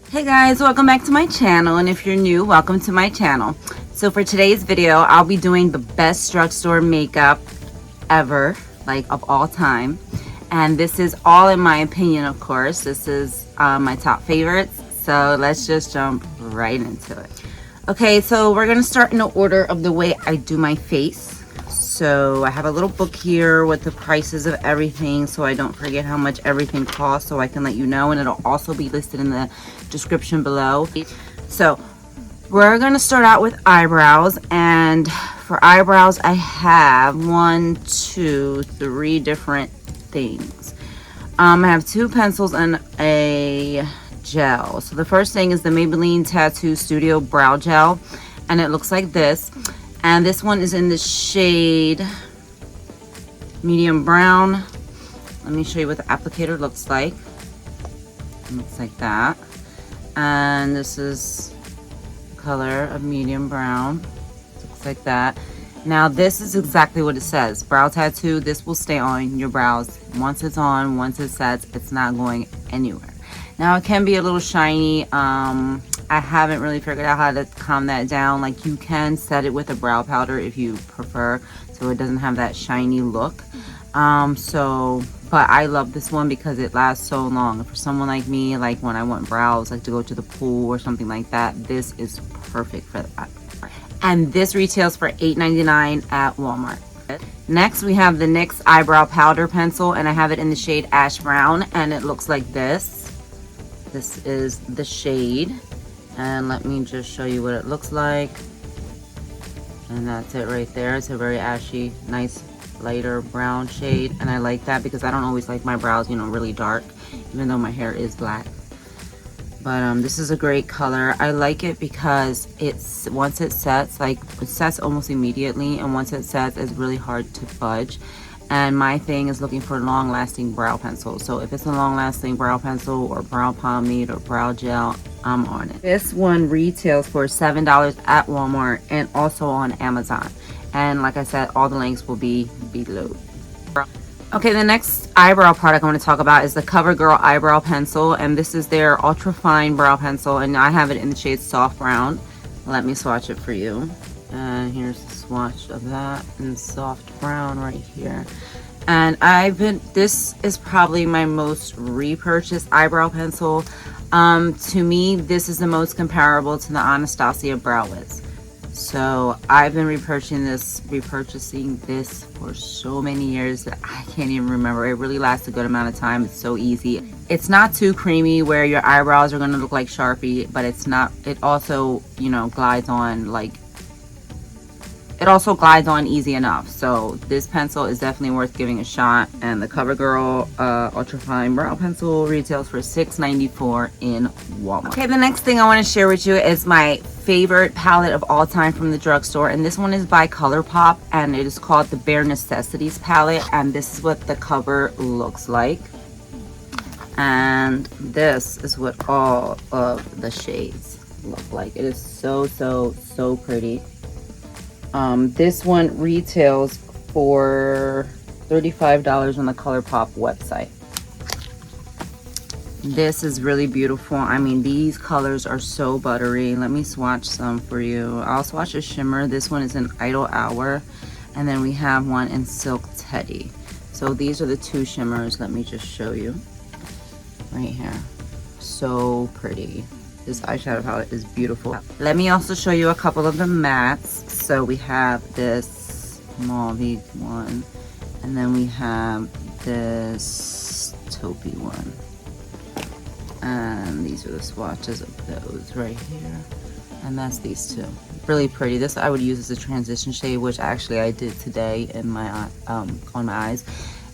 Hey guys, welcome back to my channel, and if you're new, welcome to my channel. So for today's video, I'll be doing the best drugstore makeup ever, like of all time. And this is all in my opinion, of course. This is my top favorites. So let's just jump right into it. Okay, so we're gonna start in the order of the way I do my face. So I have a little book here with the prices of everything so I don't forget how much everything costs, so I can let you know, and it'll also be listed in the description below. So we're gonna start out with eyebrows, and for eyebrows I have 3 different things. I have 2 pencils and a gel. So the first thing is the Maybelline Tattoo Studio Brow Gel, and it looks like this. And this one is in the shade medium brown. Let me show you what the applicator looks like. It looks like that. And this is color of medium brown. Looks like that. Now this is exactly what it says. Brow tattoo. This will stay on your brows. Once it's on, once it sets, it's not going anywhere. Now it can be a little shiny. I haven't really figured out how to calm that down. Like, you can set it with a brow powder if you prefer, so it doesn't have that shiny look. But I love this one because it lasts so long. For someone like me, like when I want brows, like to go to the pool or something like that, this is perfect for that. And this retails for $8.99 at Walmart. Next, we have the NYX Eyebrow Powder Pencil, and I have it in the shade Ash Brown, and it looks like this. This is the shade. And let me just show you what it looks like. And that's it right there. It's a very ashy, nice, lighter brown shade. And I like that because I don't always like my brows, you know, really dark, even though my hair is black. But this is a great color. I like it because once it sets, like, it sets almost immediately. And once it sets, it's really hard to fudge. And my thing is looking for long-lasting brow pencil. So if it's a long-lasting brow pencil or brow pomade or brow gel, I'm on it. This one retails for $7 at Walmart and also on Amazon. And like I said, all the links will be below. Okay, the next eyebrow product I want to talk about is the Covergirl Eyebrow Pencil. And this is their Ultrafine Brow Pencil. And I have it in the shade Soft Brown. Let me swatch it for you. And here's the swatch of that in soft brown right here. And this is probably my most repurchased eyebrow pencil. To me, this is the most comparable to the Anastasia Brow Wiz. So I've been repurchasing this for so many years that I can't even remember. It really lasts a good amount of time. It's so easy. It's not too creamy where your eyebrows are going to look like Sharpie, but it's not. It also, you know, glides on easy enough. So this pencil is definitely worth giving a shot. And the Covergirl Ultrafine Brow Pencil retails for $6.94 in Walmart. Okay, the next thing I want to share with you is my favorite palette of all time from the drugstore. And this one is by Colourpop, and it is called the Bare Necessities palette. And this is what the cover looks like. And this is what all of the shades look like. It is so pretty. This one retails for $35 on the Colourpop website. This is really beautiful. I mean, these colors are so buttery. Let me swatch some for you. I'll swatch a shimmer. This one is an Idle Hour, and then we have one in Silk Teddy. So these are the 2 shimmers. Let me just show you right here. So pretty. This eyeshadow palette is beautiful. Let me also show you a couple of the mattes. So we have this mauve one, and then we have this taupey one. And these are the swatches of those right here. And that's these 2. Really pretty. This I would use as a transition shade, which actually I did today in my on my eyes.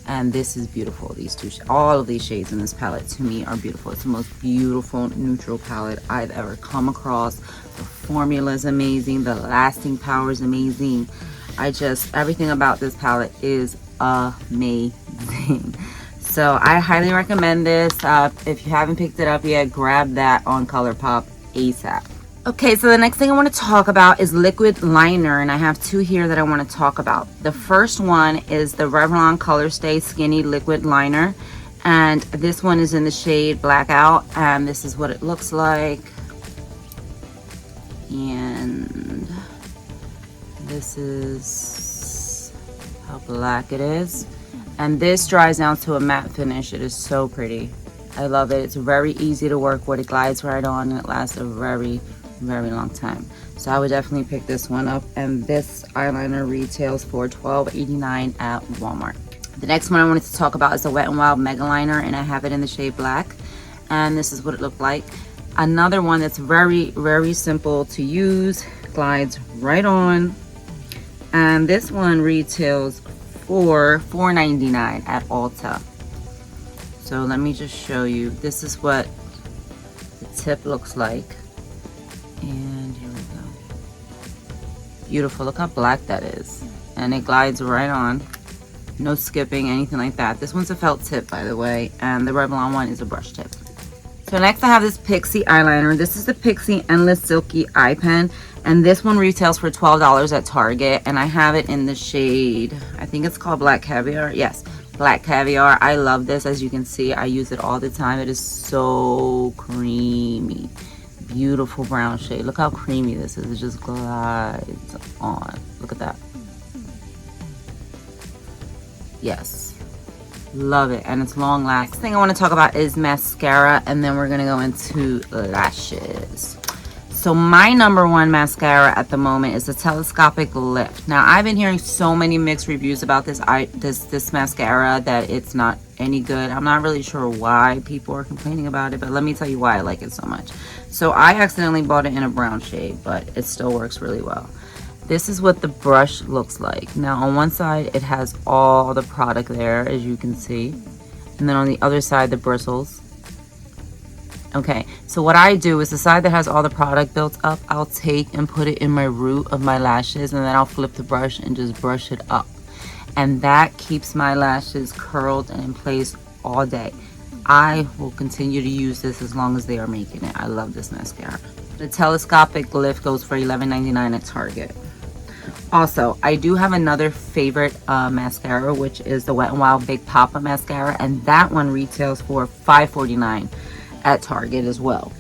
And this is beautiful. These 2, all of these shades in this palette to me are beautiful. It's the most beautiful neutral palette I've ever come across. The formula is amazing. The lasting power is amazing. Everything about this palette is amazing. So I highly recommend this. If you haven't picked it up yet, grab that on Colourpop ASAP. Okay, so the next thing I want to talk about is liquid liner, and I have 2 here that I want to talk about. The first one is the Revlon Colorstay Skinny Liquid Liner, And this one is in the shade Blackout, and this is what it looks like. And this is how black it is. And this dries down to a matte finish. It is so pretty. I love it. It's very easy to work with. It glides right on, and it lasts a very, very long time. So I would definitely pick this one up. And this eyeliner retails for $12.89 at Walmart. The next one I wanted to talk about is the Wet n Wild Megaliner, and I have it in the shade Black. And this is what it looked like. Another one that's very, very simple to use, glides right on. And this one retails for $4.99 at Ulta. So let me just show you. This is what the tip looks like. And here we go. Beautiful. Look how black that is. And it glides right on. No skipping, anything like that. This one's a felt tip, by the way, and the Revlon one is a brush tip. So next I have this Pixie eyeliner. This is the Pixie Endless Silky Eye Pen, and this one retails for $12 at Target, and I have it in the shade, I think it's called Black Caviar. Yes, Black Caviar. I love this. As you can see, I use it all the time. It is so creamy. Beautiful brown shade. Look how creamy this is. It just glides on. Look at that. Yes, love it, and it's long lasting. Next thing I want to talk about is mascara, and then we're gonna go into lashes. So my number one mascara at the moment is the Telescopic Lift. Now I've been hearing so many mixed reviews about this mascara that it's not any good. I'm not really sure why people are complaining about it, but let me tell you why I like it so much. So I accidentally bought it in a brown shade, but it still works really well. This is what the brush looks like. Now on one side it has all the product there, as you can see, and then on the other side the bristles. Okay, so what I do is the side that has all the product built up, I'll take and put it in my root of my lashes, and then I'll flip the brush and just brush it up, and that keeps my lashes curled and in place all day. I will continue to use this as long as they are making it. I love this mascara. The Telescopic Lift goes for $11.99 at Target. Also, I do have another favorite mascara, which is the Wet n Wild Big Papa mascara, and that one retails for $5.49 at Target as well.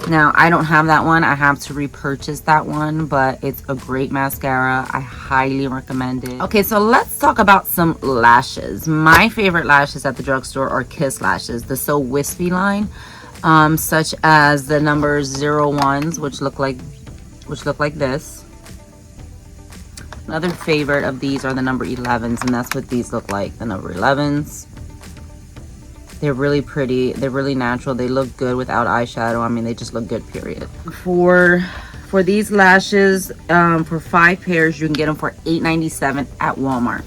Now, I don't have that one. I have to repurchase that one, but it's a great mascara. I highly recommend it. Okay, so let's talk about some lashes. My favorite lashes at the drugstore are Kiss lashes, the So Wispy line, such as the number 01s, which look like this. Another favorite of these are the number 11s, and that's what these look like, the number 11s. They're really pretty. They're really natural. They look good without eyeshadow. I mean, they just look good, period. For these lashes, for 5 pairs, you can get them for $8.97 at Walmart.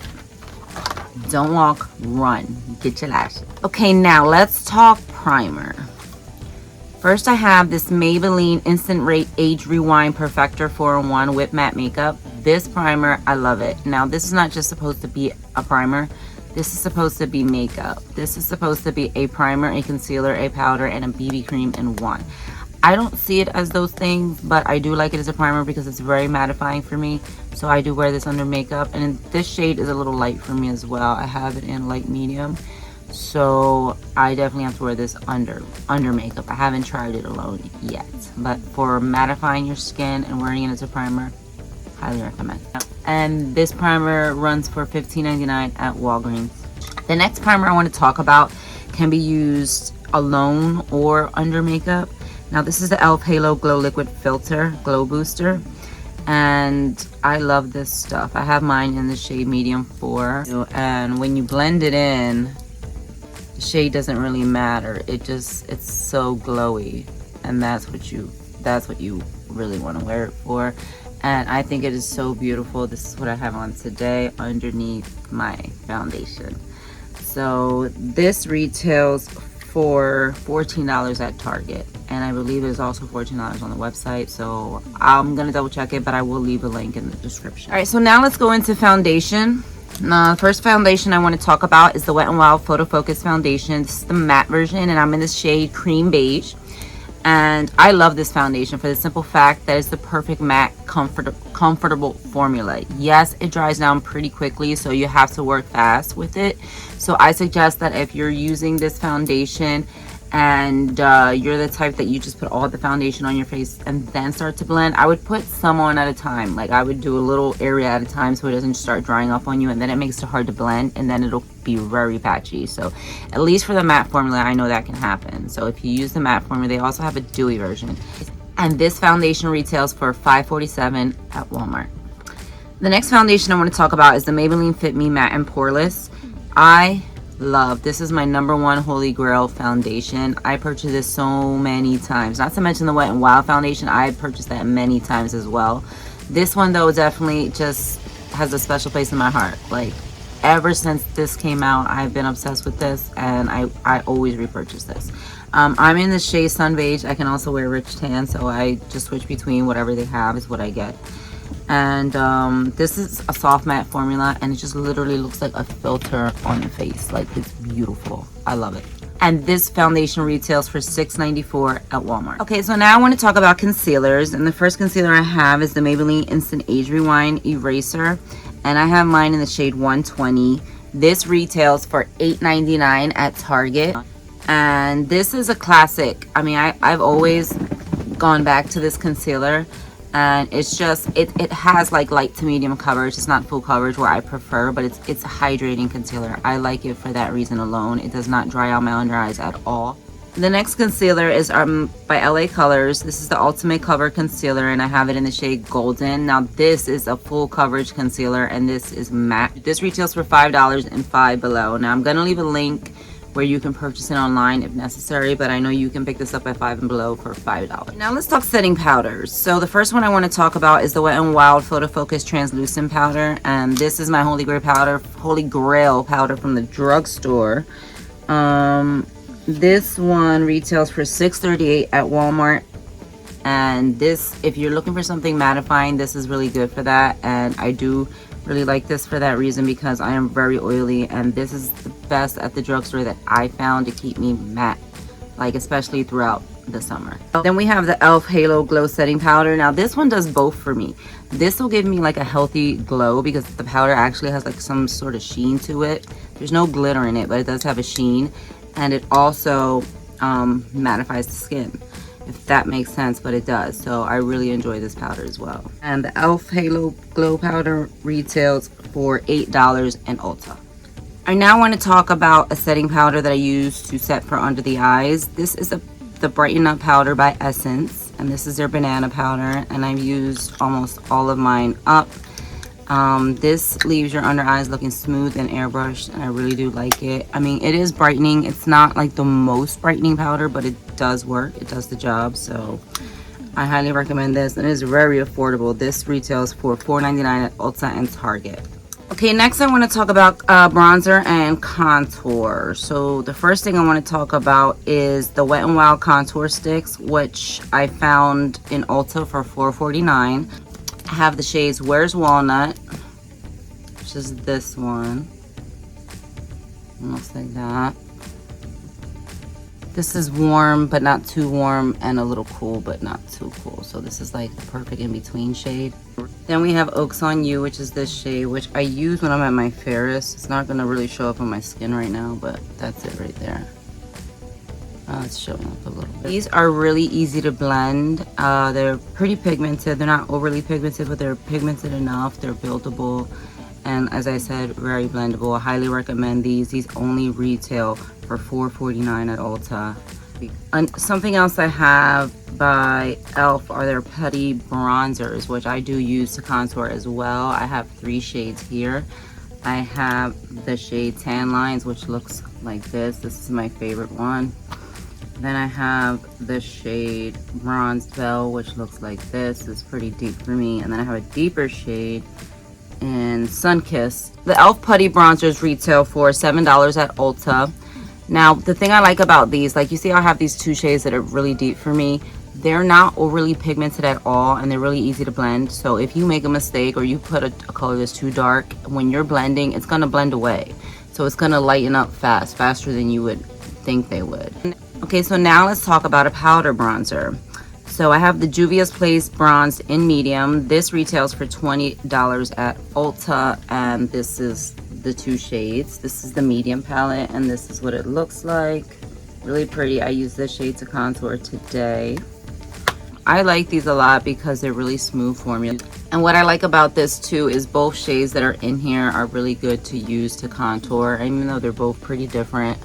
Don't walk, run. Get your lashes. Okay, now let's talk primer. First, I have this Maybelline Instant Rate Age Rewind Perfector 4-in-1 Whip Matte Makeup. This primer, I love it. Now, this is not just supposed to be a primer. This is supposed to be makeup. This is supposed to be a primer, a concealer, a powder, and a BB cream in one. I don't see it as those things, but I do like it as a primer because it's very mattifying for me. So I do wear this under makeup, and this shade is a little light for me as well. I have it in light medium, so I definitely have to wear this under makeup. I haven't tried it alone yet, but for mattifying your skin and wearing it as a primer, highly recommend. And this primer runs for $15.99 at Walgreens. The next primer I want to talk about can be used alone or under makeup. Now this is the e.l.f. Halo Glow Liquid Filter Glow Booster, and I love this stuff. I have mine in the shade medium 4, and when you blend it in, the shade doesn't really matter. It's so glowy, and that's what you really want to wear it for. And I think it is so beautiful. This is what I have on today underneath my foundation. So this retails for $14 at Target, and I believe it is also $14 on the website. So I'm gonna double check it, but I will leave a link in the description. All right, so now let's go into foundation. The first foundation I want to talk about is the Wet n Wild Photo Focus foundation. This is the matte version, and I'm in this shade Cream Beige. And I love this foundation for the simple fact that it's the perfect matte comfortable formula. Yes, it dries down pretty quickly, so you have to work fast with it. So I suggest that if you're using this foundation and you're the type that you just put all the foundation on your face and then start to blend, I would put some on at a time. Like I would do a little area at a time so it doesn't start drying off on you, and then it makes it hard to blend, and then it'll be very patchy. So at least for the matte formula, I know that can happen. So if you use the matte formula, they also have a dewy version, and this foundation retails for $5.47 at Walmart. The next foundation I want to talk about is the Maybelline Fit Me Matte and Poreless. I love this. Is my #1 holy grail foundation. I purchased this so many times, not to mention the Wet n Wild foundation. I purchased that many times as well. This one though definitely just has a special place in my heart. Like ever since this came out, I've been obsessed with this, and I always repurchase this. I'm in the shade Sun Beige. I can also wear Rich Tan, so I just switch between whatever they have is what I get. And this is a soft matte formula, and it just literally looks like a filter on the face. Like, it's beautiful. I love it. And this foundation retails for $6.94 at Walmart. Okay, so now I want to talk about concealers, and the first concealer I have is the Maybelline Instant Age Rewind Eraser, and I have mine in the shade 120. This retails for $8.99 at Target, and this is a classic. I mean, I've always gone back to this concealer, and it's just it has like light to medium coverage. It's not full coverage where I prefer, but it's a hydrating concealer. I like it for that reason alone. It does not dry out my under eyes at all. The next concealer is by LA Colors. This is the Ultimate Cover Concealer, and I have it in the shade Golden. Now this is a full coverage concealer, and this is matte. This retails for $5 and $5 below. Now I'm gonna leave a link where you can purchase it online if necessary, but I know you can pick this up at $5 and below for $5. Now let's talk setting powders. So the first one I want to talk about is the Wet n Wild Photofocus Translucent Powder, and this is my holy grail powder from the drugstore. This one retails for $6.38 at Walmart, and this, if you're looking for something mattifying, this is really good for that. And I do really like this for that reason, because I am very oily, and this is the best at the drugstore that I found to keep me matte, like especially throughout the summer. Then we have the e.l.f. Halo Glow Setting Powder. Now this one does both for me. This will give me like a healthy glow because the powder actually has like some sort of sheen to it. There's no glitter in it, but it does have a sheen, and it also mattifies the skin, if that makes sense, but it does. So I really enjoy this powder as well. And the e.l.f. Halo Glow Powder retails for $8 in Ulta. I now want to talk about a setting powder that I use to set for under the eyes. This is the Brighten Up powder by Essence, and this is their banana powder, and I've used almost all of mine up. This leaves your under eyes looking smooth and airbrushed, and I really do like it. I mean, it is brightening. It's not like the most brightening powder, but it does work. It does the job, so I highly recommend this, and it is very affordable. This retails for $4.99 at Ulta and Target. Okay, next I want to talk about bronzer and contour. So the first thing I want to talk about is the Wet n Wild contour sticks, which I found in Ulta for $4.49. I have the shades Where's Walnut, which is this one. Looks like that. This is warm but not too warm, and a little cool but not too cool. So this is like the perfect in-between shade. Then we have Oaks on You, which is this shade, which I use when I'm at my fairest. It's not going to really show up on my skin right now, but that's it right there. It's showing up a little bit. These are really easy to blend. They're pretty pigmented. They're not overly pigmented, but they're pigmented enough. They're buildable, and as I said, very blendable. I highly recommend these. These only retail for $4.49 at Ulta. And something else I have by e.l.f. are their Putty Bronzers, which I do use to contour as well. I have 3 shades here. I have the shade Tan Lines, which looks like this. This is my favorite one. Then I have the shade Bronzed Belle, which looks like this. It's pretty deep for me. And then I have a deeper shade in Sunkissed. The e.l.f. Putty Bronzers retail for $7 at Ulta. Now, the thing I like about these, like you see I have these 2 shades that are really deep for me. They're not overly pigmented at all, and they're really easy to blend. So if you make a mistake or you put a color that's too dark, when you're blending, it's going to blend away. So it's going to lighten up faster than you would think they would. Okay, so now let's talk about a powder bronzer. So I have the Juvia's Place Bronzed in Medium. This retails for $20 at Ulta, and this is the 2 shades. This is the medium palette, and this is what it looks like. Really pretty. I use this shade to contour today. I like these a lot because they're really smooth formula. And what I like about this too is both shades that are in here are really good to use to contour, even though they're both pretty different.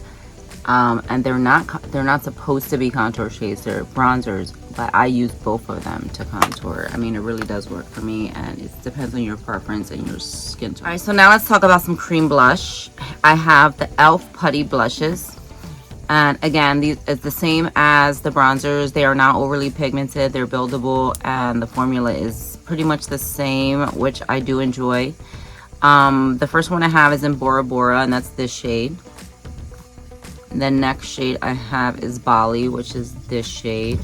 And they're not supposed to be contour shades, they're bronzers, but I use both of them to contour. I mean, it really does work for me, and it depends on your preference and your skin tone. All right, so now let's talk about some cream blush. I have the e.l.f. Putty Blushes, and again, these it's the same as the bronzers. They are not overly pigmented, they're buildable, and the formula is pretty much the same, which I do enjoy. The first one I have is in Bora Bora, and that's this shade. The next shade I have is Bali, which is this shade.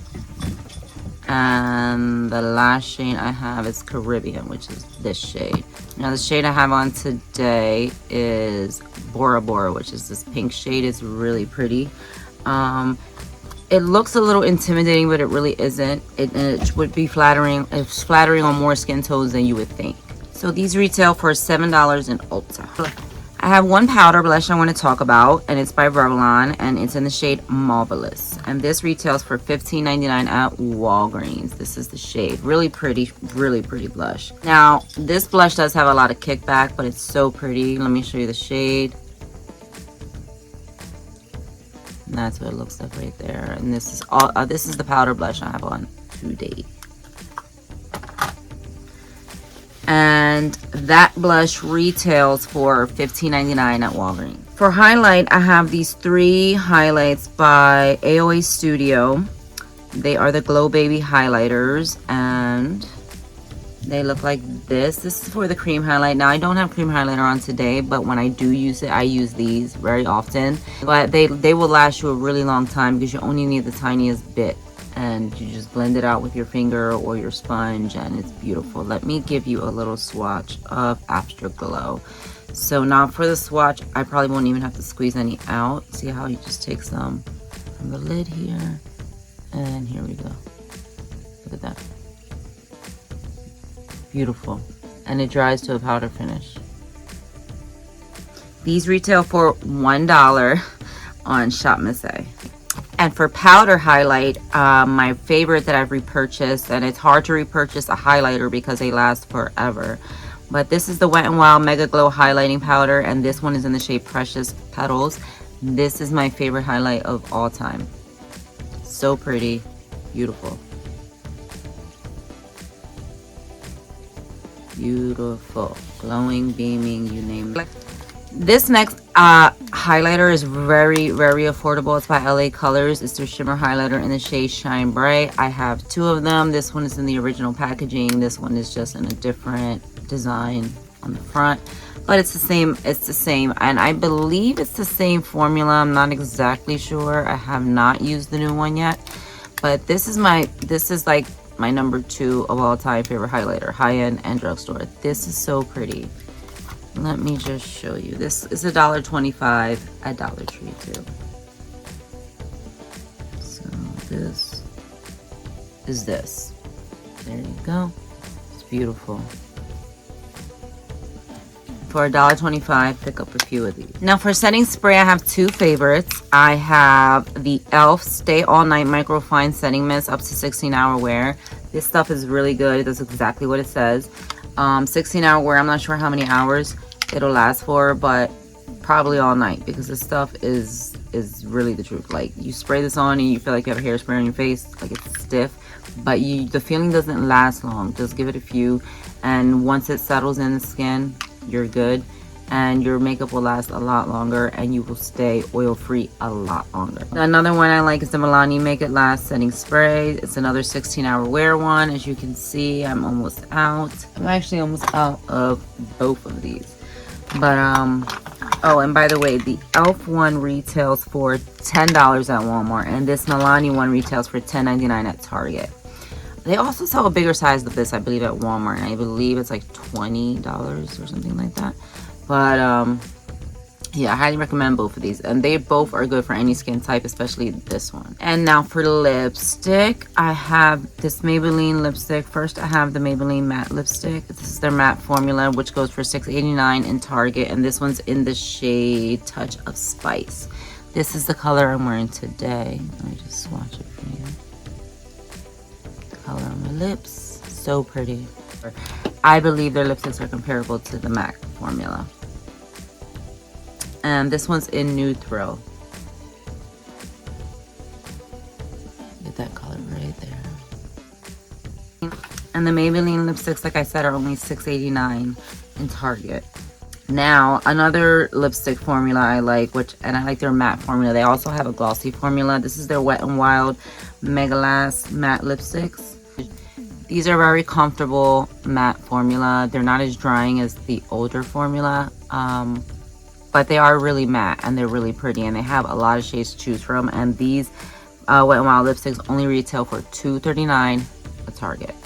And the last shade I have is Caribbean, which is this shade. Now the shade I have on today is Bora Bora, which is this pink shade. It's really pretty. It looks a little intimidating, but it really isn't. It would be flattering. It's flattering on more skin tones than you would think. So these retail for $7 in Ulta. I have one powder blush I want to talk about, and it's by Revlon, and it's in the shade Marvelous. And this retails for $15.99 at Walgreens. This is the shade. Really pretty blush. Now, this blush does have a lot of kickback, but it's so pretty. Let me show you the shade. And that's what it looks like right there. And this is all. This is the powder blush I have on today. And that blush retails for $15.99 at Walgreens. For highlight, I have these 3 highlights by AOA Studio. They are the Glow Baby highlighters, and they look like this. This is for the cream highlight. Now, I don't have cream highlighter on today, but when I do use it, I use these very often. But they will last you a really long time because you only need the tiniest bit. And you just blend it out with your finger or your sponge, and it's beautiful. Let me give you a little swatch of Afterglow. So now for the swatch, I probably won't even have to squeeze any out. See how you just take some from the lid here, and here we go. Look at that. Beautiful. And it dries to a powder finish. These retail for $1 on Shop Missy. And for powder highlight, my favorite that I've repurchased, and it's hard to repurchase a highlighter because they last forever. But this is the Wet n Wild Mega Glow highlighting powder, and this one is in the shade Precious Petals. This is my favorite highlight of all time. So pretty, beautiful. Beautiful, glowing, beaming, you name it. This next highlighter is very affordable. It's by LA Colors. It's their shimmer highlighter in the shade Shine Bright. I have 2 of them. This one is in the original packaging. This one is just in a different design on the front, but it's the same, and I believe it's the same formula. I'm not exactly sure. I have not used the new one yet, but this is like my number 2 of all time favorite highlighter, high-end and drugstore. This is so pretty. Let me just show you. This is $1.25 at Dollar Tree too. So this is this. There you go. It's beautiful. For $1.25, pick up a few of these. Now for setting spray, I have 2 favorites. I have the e.l.f. Stay All Night Microfine Setting Mist up to 16-hour wear. This stuff is really good. It does exactly what it says. 16-hour wear. I'm not sure how many hours it'll last for, but probably all night, because this stuff is really the truth. Like, you spray this on and you feel like you have a hairspray on your face, like it's stiff, but the feeling doesn't last long. Just give it a few, and once it settles in the skin, you're good, and your makeup will last a lot longer, and you will stay oil free a lot longer. Another one I like is the Milani Make It Last Setting Spray. It's another 16-hour wear one. As you can see, I'm almost out. I'm actually almost out of both of these. But oh, and by the way, the e.l.f. one retails for $10 at Walmart, and this Milani one retails for $10.99 at Target. They also sell a bigger size of this, I believe, at Walmart, and I believe it's like $20 or something like that. But Yeah, I highly recommend both of these, and they both are good for any skin type, especially this one. And now for lipstick, I have this Maybelline lipstick. First, I have the Maybelline matte lipstick. This is their matte formula, which goes for $6.89 in Target, and this one's in the shade Touch of Spice. This is the color I'm wearing today. Let me just swatch it for you. The color on my lips, so pretty. I believe their lipsticks are comparable to the MAC formula. And this one's in Nude Thrill. Get that color right there. And the Maybelline lipsticks, like I said, are only $6.89 in Target. Now, another lipstick formula I like, and I like their matte formula. They also have a glossy formula. This is their Wet n Wild Megaliner matte lipsticks. These are very comfortable matte formula. They're not as drying as the older formula. But they are really matte and they're really pretty, and they have a lot of shades to choose from. And these Wet n Wild lipsticks only retail for $2.39 at Target.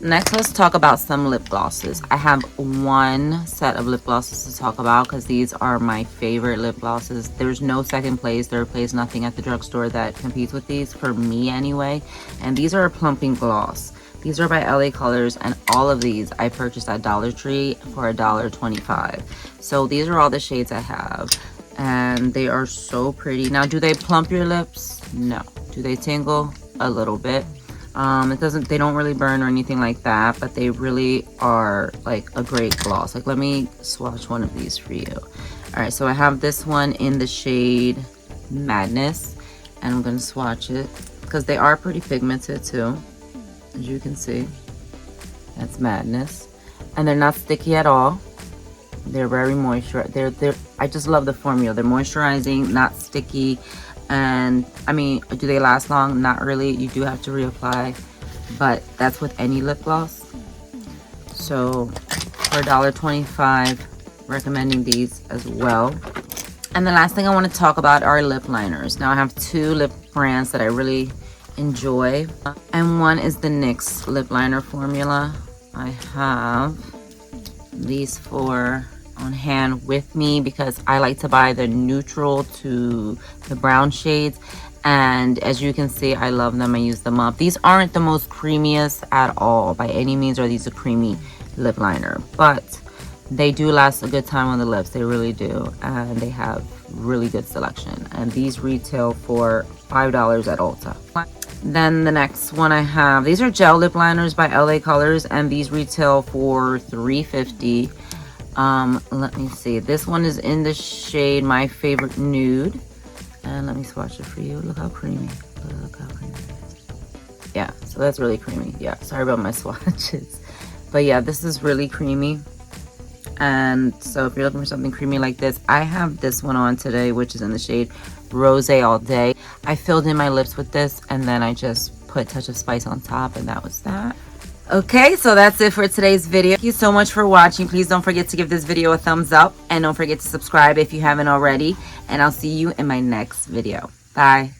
Next, let's talk about some lip glosses. I have one set of lip glosses to talk about because these are my favorite lip glosses. There's no second place, third place, nothing at the drugstore that competes with these, for me anyway. And these are a plumping gloss. These are by LA Colors, and all of these I purchased at Dollar Tree for $1.25. So these are all the shades I have, and they are so pretty. Now, do they plump your lips? No. Do they tingle? A little bit. They don't really burn or anything like that, but they really are like a great gloss. Like, let me swatch one of these for you. All right, so I have this one in the shade Madness, and I'm gonna swatch it because they are pretty pigmented too. As you can see, that's Madness, and they're not sticky at all. They're very moisturized. I just love the formula. They're moisturizing, not sticky, and I mean, do they last long? Not really. You do have to reapply, but that's with any lip gloss. So for $1.25, recommending these as well. And the last thing I want to talk about are lip liners. Now, I have two lip brands that I really enjoy, and one is the NYX lip liner formula. I have these four on hand with me because I like to buy the neutral to the brown shades, and as you can see, I love them. I use them up. These aren't the most creamiest at all by any means, or these a creamy lip liner, but they do last a good time on the lips. They really do, and they have really good selection, and these retail for $5 at Ulta. Then the next one I have, these are gel lip liners by LA Colors, and these retail for $3.50. Let me see. This one is in the shade My Favorite Nude, and let me swatch it for you. Look how creamy. Look how creamy it is. Yeah, so that's really creamy. Yeah, sorry about my swatches, but yeah, this is really creamy. And so if you're looking for something creamy like this, I have this one on today, which is in the shade Rose All Day. I filled in my lips with this, and then I just put Touch of Spice on top, and that was that. Okay, so that's it for today's video. Thank you so much for watching. Please don't forget to give this video a thumbs up, and don't forget to subscribe if you haven't already, and I'll see you in my next video. Bye.